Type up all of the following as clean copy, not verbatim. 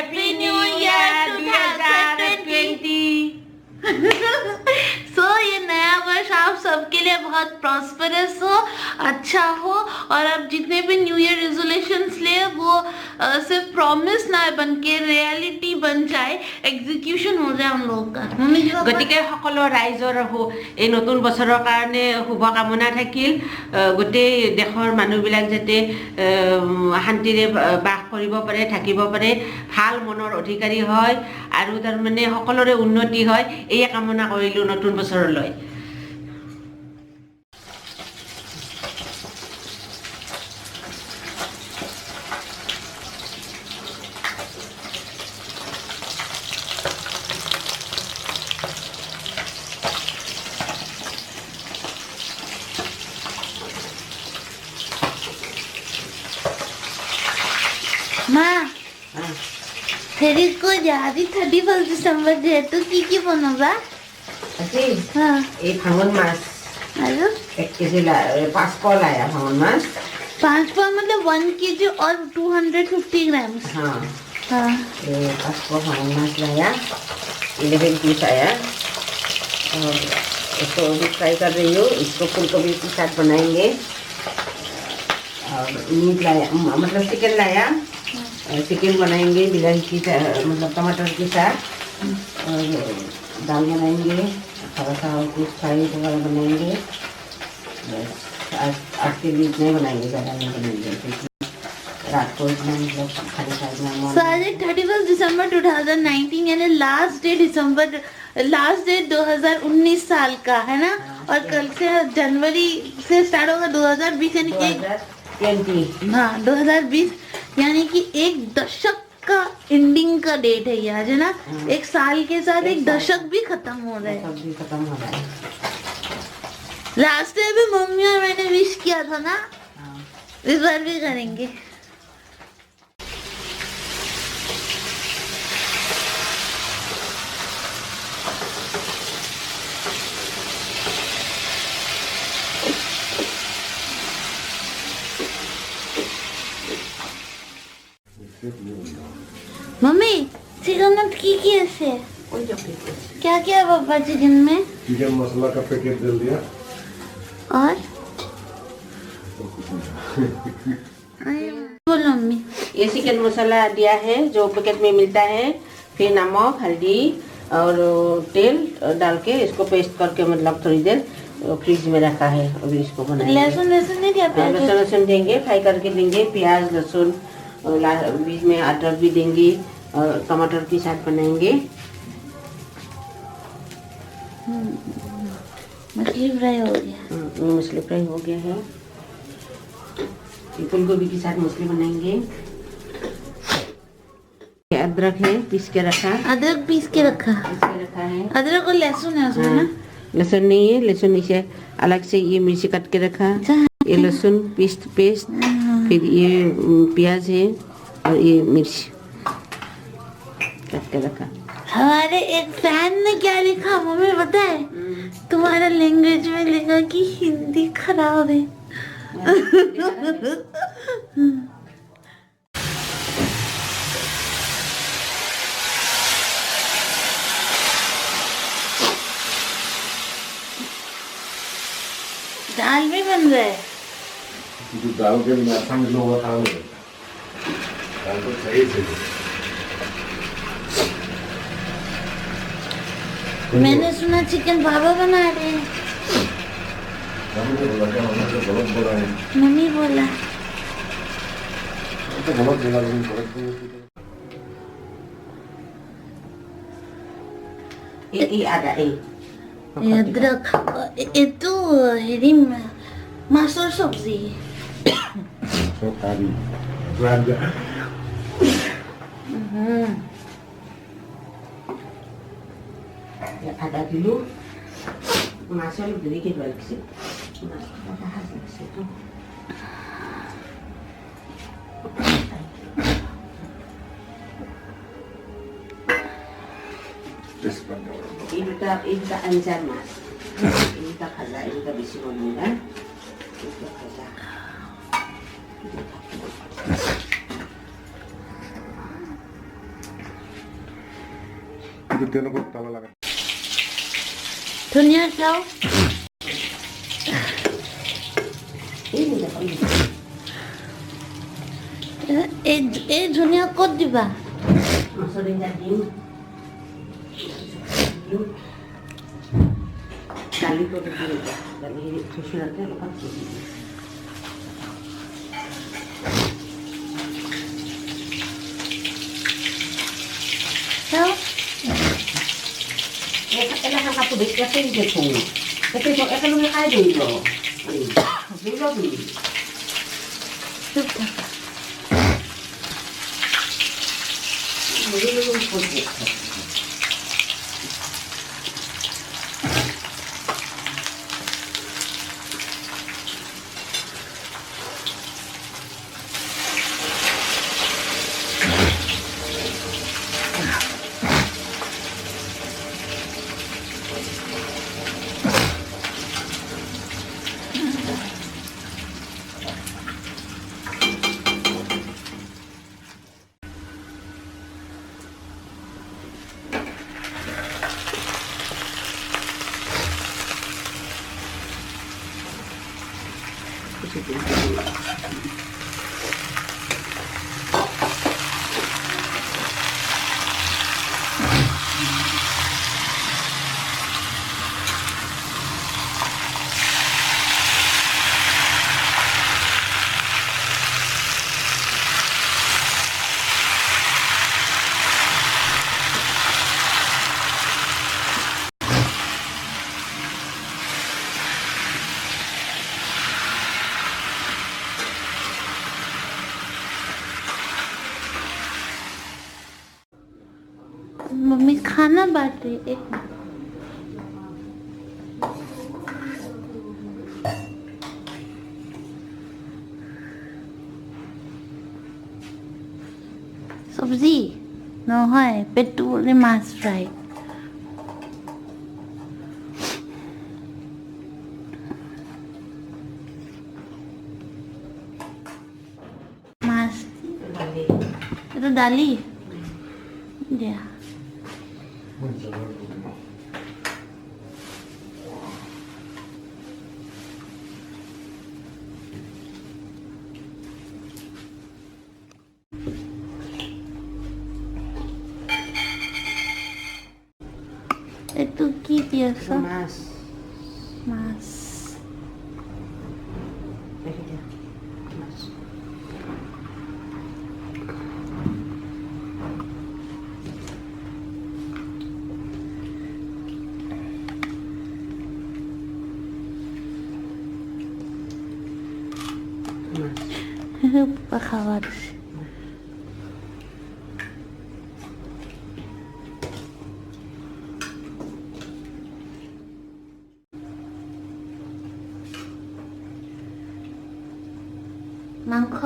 Happy New Year 2020। सो ये नया वर्ष आप सबके लिए बहुत प्रॉस्परस हो, अच्छा हो, और आप जितने भी न्यू ईयर रेजोल्यूशंस ले वो सिर्फ प्रॉमिस ना बन के रियलिटी बन जाए, एग्जीक्यूशन हो जाए उन लोगों का। গতিকে সকলো ৰাইজৰ এই নতুন বছৰৰ কাৰণে শুভকামনা থাকিল। গোটেই দেশৰ মানুহবিলাক যাতে শান্তিৰে বাস কৰিব পাৰে, থাকিব পাৰে, ভাল মনৰ অধিকাৰী হয় আৰু তাৰমানে সকলোৰে উন্নতি হয়, এই কামনা কৰিলোঁ নতুন বছৰলৈ। माँ तेरी को यादी 31 दिसंबर যেহেতু কি বনাবা? আজি হ্যাঁ এই ভাঙন মাছ আৰু 1 কেজি 5 পোৱা লায়া ভাঙন মাছ। 5 पाव मतलब 1 kg और 250 ग्राम्स। हाँ हाँ ये 5 पोवा भाঙन माछ लाया, 11 पीस आया और इसको भी फ्राई कर रही हूँ। इसको फूलगोभी के साथ बनाएंगे और मीट लाया मतलब चिकन लाया, चिकन बनाएंगे बिरयानी की मतलब टमाटर के साथ और दाल बनाएंगे, थोड़ा सा और कुछ फ्राई वगैरह बनाएंगे। बस आज के लिए इतना ही बनाएंगे, ज़्यादा नहीं बनाएंगे क्योंकि रात को इतना मतलब खाने का इतना So आज 31 दिसंबर 2019 यानी लास्ट डे 2019 साल का है ना। और कल से जनवरी से स्टार्ट होगा 2020 यानी कि 2020। हाँ 2020 यानी कि एक दशक का एंडिंग का डेट है ये आज, है ना। एक साल के साथ एक दशक भी खत्म हो रहा है। सब भी खत्म हो रहा है। लास्ट टाइम भी मम्मी और मैंने विश किया था ना, इस बार भी करेंगे। मम्मी चिकन की ऐसे क्या क्या पापा चिकन में? चिकन मसाला का पैकेट डाल दिया और बोलो मम्मी। ये चिकन मसाला दिया है जो पैकेट में मिलता है, फिर नमक, हल्दी और तेल डाल के इसको पेस्ट करके मतलब थोड़ी देर फ्रिज में रखा है। अभी इसको बनाएंगे। लहसुन नहीं दिया? लहसुन देंगे, फ्राई करके देंगे, प्याज लहसुन और बीच में अदरक भी देंगे और टमाटर के साथ बनाएंगे। मछली फ्राई हो गया। मछली फ्राई हो गया है। फूलगोभी के साथ मछली बनाएंगे। अदरक है पीस के रखा। अदरक पीस के रखा है। अदरक और लहसुन है उसमें ना। लहसुन नहीं है, लहसुन इसे अलग से ये मिर्ची काट के रखा। ये लहसुन पेस्ट फिर ये प्याज है और ये मिर्च काट के रखा। हमारे एक फैन ने क्या लिखा मम्मी पता है? तुम्हारा लैंग्वेज में लिखा कि हिंदी खराब है। दाल भी बन रहा है। जो दाल के बिना अच्छा मिलो हुआ खा नहीं रहता। दाल तो सही से मैंने सुना चिकन बाबा बना रहे हैं। मम्मी को बोला क्या, मम्मी तो गलत बोला है। मम्मी बोला तो गलत बोला, लेकिन गलत बोला। ये ada अदरक itu ini masuk सब्जी तो खाली राजा ya ada dulu masuk beli ke balik sih. Ada hasil situ. Ini kita anjar mas. Ini kita kaza, ini kita bisi ngomongnya. Ini kita kaza. কিন্তু তেল খুব তালা লাগা ধনিয়া চাও এই ধনিয়া ক'ত দিবা মচুৰি দিম দালিটো দিম দালি চচুৰাতে অলপ দিম চাও এলাকা কাপোৰ দেখি দেখোঁ একেলগে খাই ধৰিব ধৰি চুপ থাকা मम्मी खाना बांट रही है एक सब्जी নহয় পেটু বলে মাছ ফ্রাই মাছ এটা ডালি দিয়া itu কি biasa মাছ mas দেখি দিয়া মাছ খাবার মাংস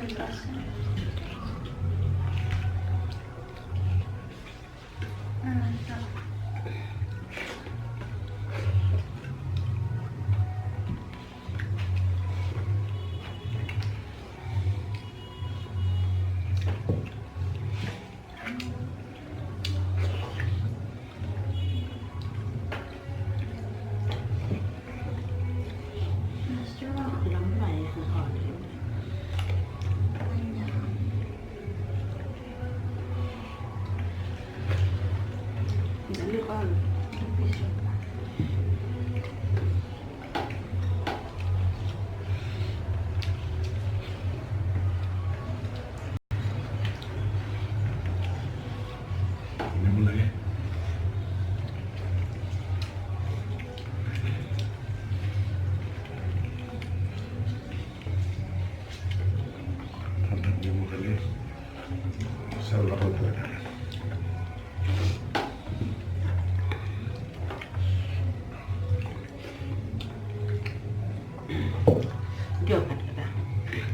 lắm vậy hỏi dẫn đi con Nếm lấy. Thật là nhiều cái lên. Sao là không phải này. Diokkan kita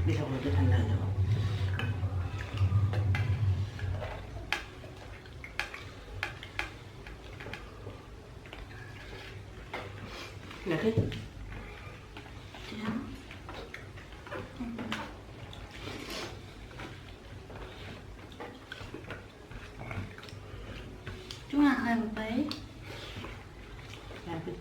bisa wujud handal dulu. Nggak sih? Cuma hai một tí. Nggak sih.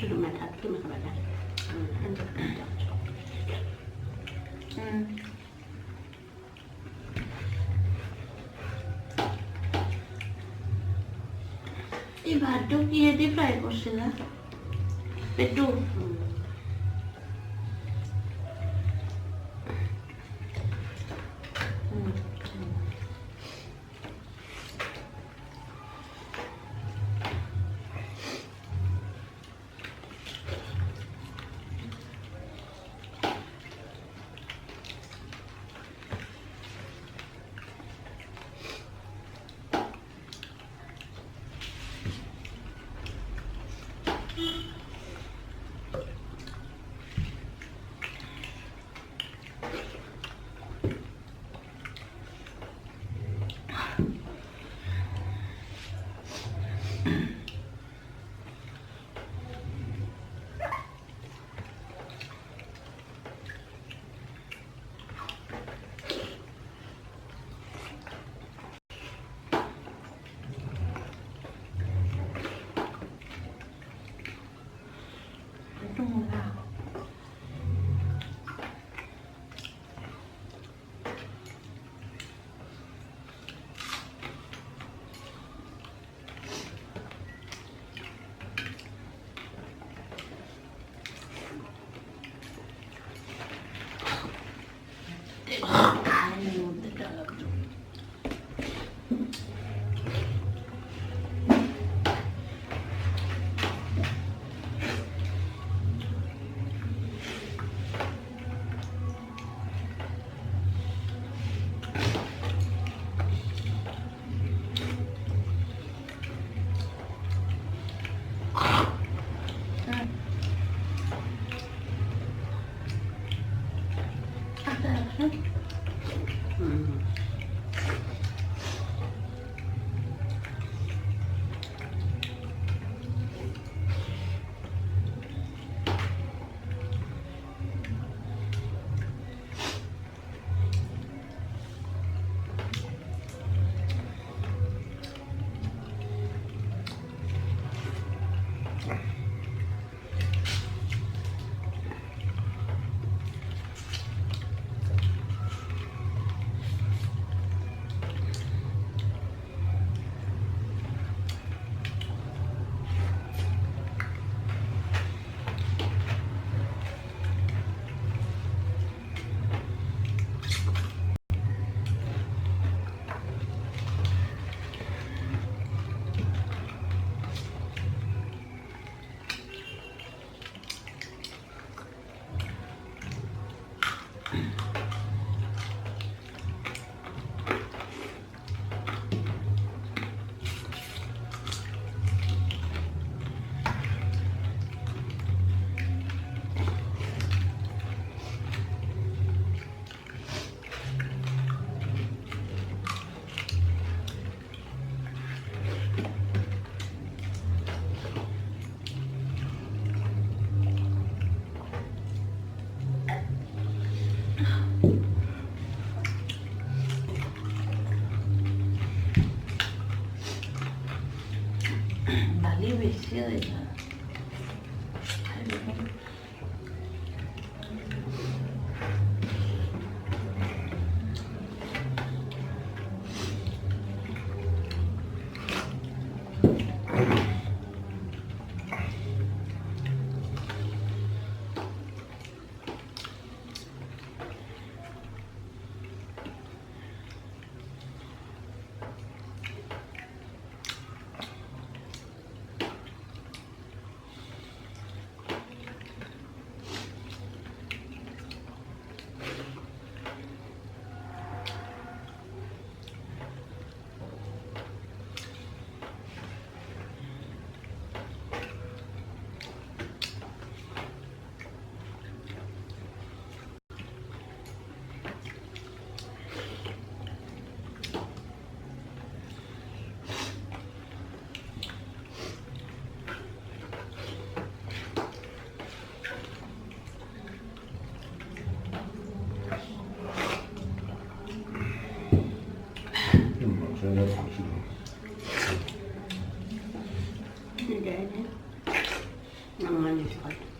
Cái mà thật khi mà các bạn ăn được এই ভাতটো কিহেদি fry কৰিছিলা? পেটু दाली बेसी है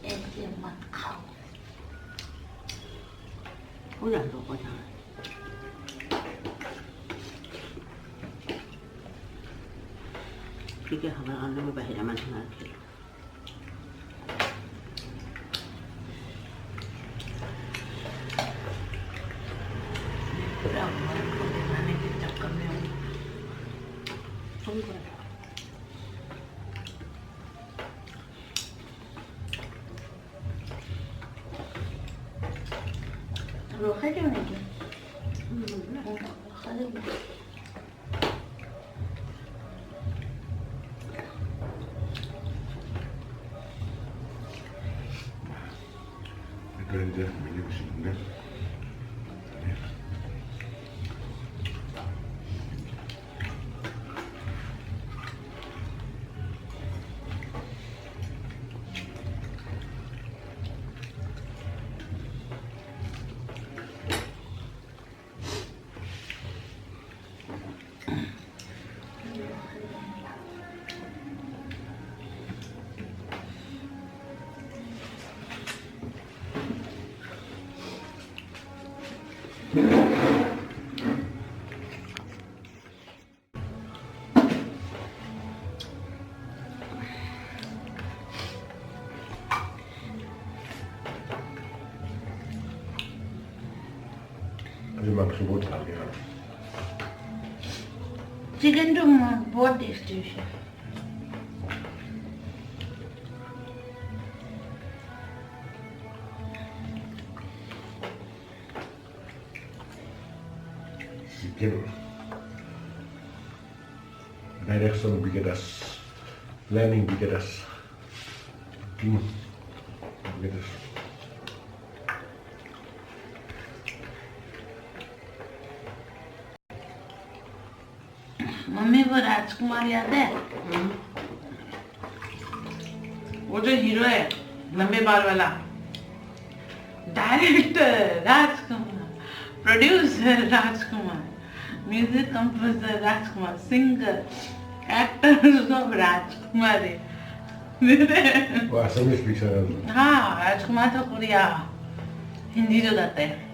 ऐसे मत खाओ có lần rồi có thằng cái hả ăn nó mới làm ăn thằng kia không có rồi khách cho này kìa khá được 그래 이제 밀리고 싶은데. 마지막 그거 잘해. Chicken तो बहुत टेस्टी है Bikin direction bikitas, planning bikitas, tim bikitas. Mummy वो राजकुमार याद है वो जो hero है लंबे बाल वाला डायरेक्टर राजकुमार प्रोड्यूसर राजकुमार म्यूजिक कंपोजर राजकुमार सिंगर एक्टर सब राजकुमार है वो असमी पिक्चर है. हाँ राजकुमार तो कोरिया हिंदी जो गाता है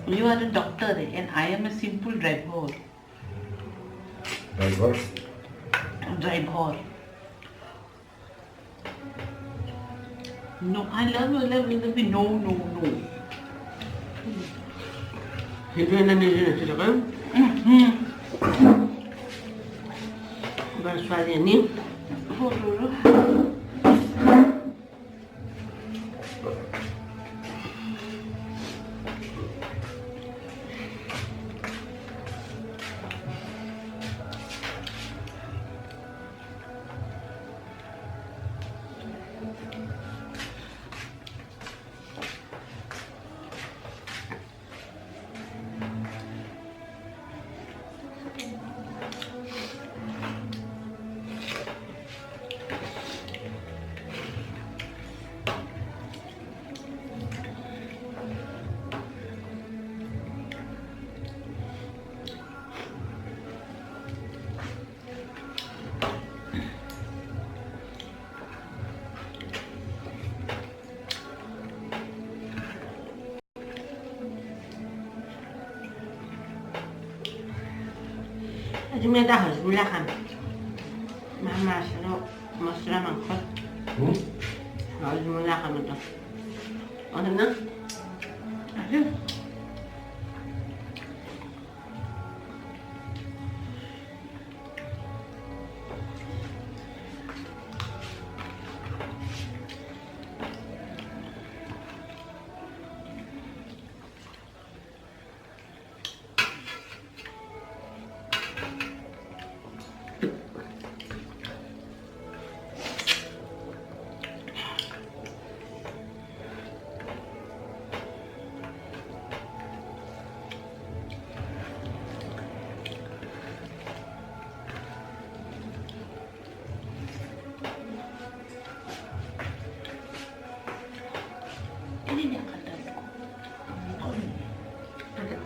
You are a doctor and I am a simple driver. Driver. Driver. No, I love you, no, no, no. Hindi na sila kayo. Baru ni. আজি মই এটা হজমোলা খাম মাছ আৰু মছলা মাংস হজমোলা খাম এটা আছে না আছে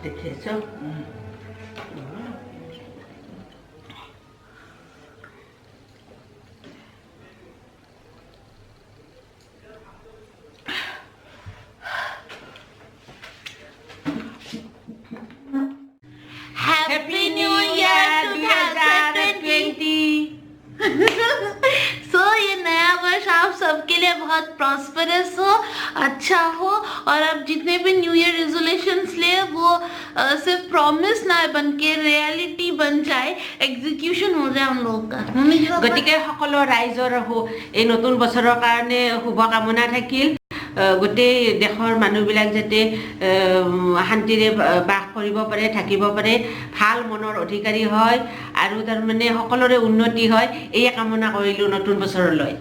দেখে eso Happy New Year 2020 सो ये नया वर्ष आप सबके लिए बहुत प्रॉस्परस हो, अच्छा हो और आप जितने भी न्यू ईयर रेजोल्यूशंस ले वो सिर्फ प्रॉमिस ना बन के रियलिटी बन जाए, एग्जीक्यूशन हो जाए उन लोगों का। গতিকে সকলো ৰাইজৰ এই নতুন বছৰৰ কাৰণে শুভকামনা থাকিল গোটেই দেশৰ মানুহবিলাক যাতে শান্তিৰে বাস কৰিব পাৰে থাকিব পাৰে ভাল মনৰ অধিকাৰী হয় আৰু তাৰ মানে সকলোৰে উন্নতি হয় এই কামনা কৰিলোঁ নতুন বছৰলৈ।